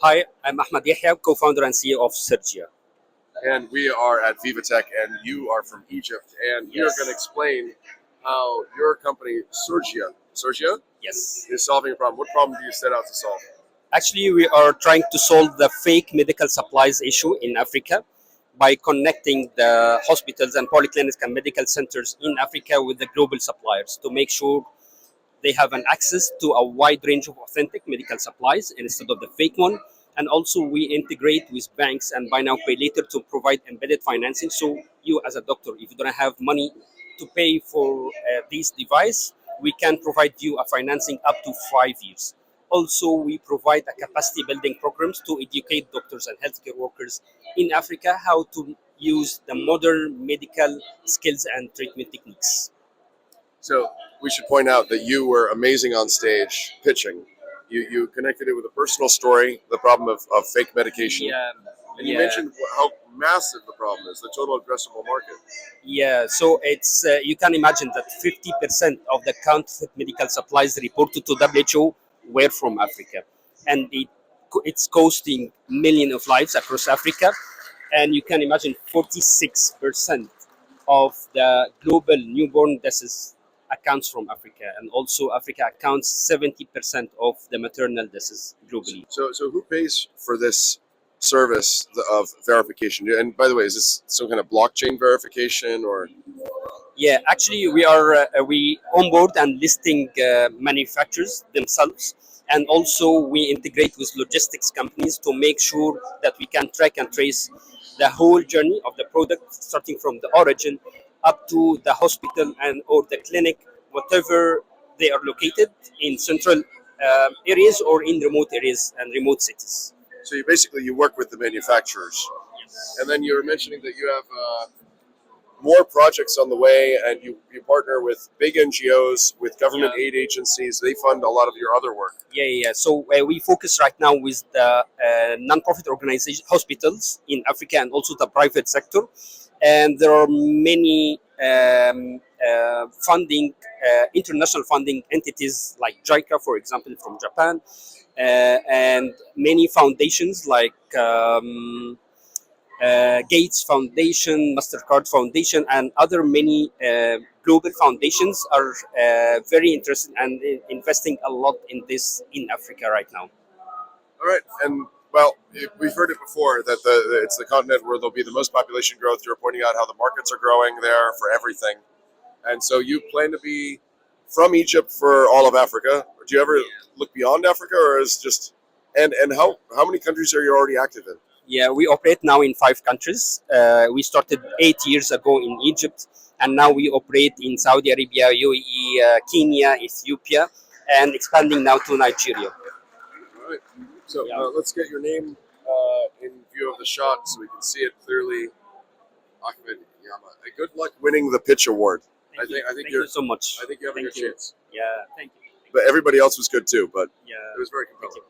Hi, I'm Ahmed Yahia, co-founder and CEO of Sergia. And we are at Vivatech, and you are from Egypt, and you're Yes. going to explain how your company, Sergia, Yes. is solving a problem. What problem do you set out to solve? Actually, we are trying to solve the fake medical supplies issue in Africa by connecting the hospitals and polyclinics and medical centers in Africa with the global suppliers to make sure they have an access to a wide range of authentic medical supplies instead of the fake one. And also we integrate with banks and buy now pay later to provide embedded financing. So you as a doctor, if you don't have money to pay for this device, we can provide you a financing up to 5 years. Also, we provide a capacity building programs to educate doctors and healthcare workers in Africa how to use the modern medical skills and treatment techniques. So we should point out that you were amazing on stage pitching. You connected it with a personal story, the problem of fake medication. Yeah, And you mentioned how massive the problem is, the total addressable market. Yeah, so it's you can imagine that 50% of the counterfeit medical supplies reported to WHO were from Africa, and it's costing millions of lives across Africa. And you can imagine 46% of the global newborn deaths accounts from Africa, and also Africa accounts 70% of the maternal deaths globally. So who pays for this service of verification? And by the way, is this some kind of blockchain verification or? Yeah, actually, we onboard and listing manufacturers themselves, and also we integrate with logistics companies to make sure that we can track and trace the whole journey of the product, starting from the origin up to the hospital and or the clinic, whatever they are located in central areas or in remote areas and remote cities. So you work with the manufacturers, Yes. and then you were mentioning that you have more projects on the way, and you partner with big NGOs, with government aid agencies. They fund a lot of your other work. Yeah. So we focus right now with the non-profit organization hospitals in Africa and also the private sector, and there are many funding, international funding entities like JICA, for example, from Japan, and many foundations like. Gates Foundation, Mastercard Foundation, and other many global foundations are very interested and investing a lot in this in Africa right now. All right, and well, we've heard it before that it's the continent where there'll be the most population growth. You're pointing out how the markets are growing there for everything, and so you plan to be from Egypt for all of Africa. Do you ever look beyond Africa, or is just and how many countries are you already active in? Yeah, we operate now in 5 countries. We started 8 years ago in Egypt, and now we operate in Saudi Arabia, UAE, Kenya, Ethiopia, and expanding now to Nigeria. All right. So let's get your name in view of the shot so we can see it clearly. Ahmed Yahia. Good luck winning the pitch award. I think Thank you so much. I think you have a good chance. Yeah, thank you. But everybody else was good too. But Yeah, it was very compelling.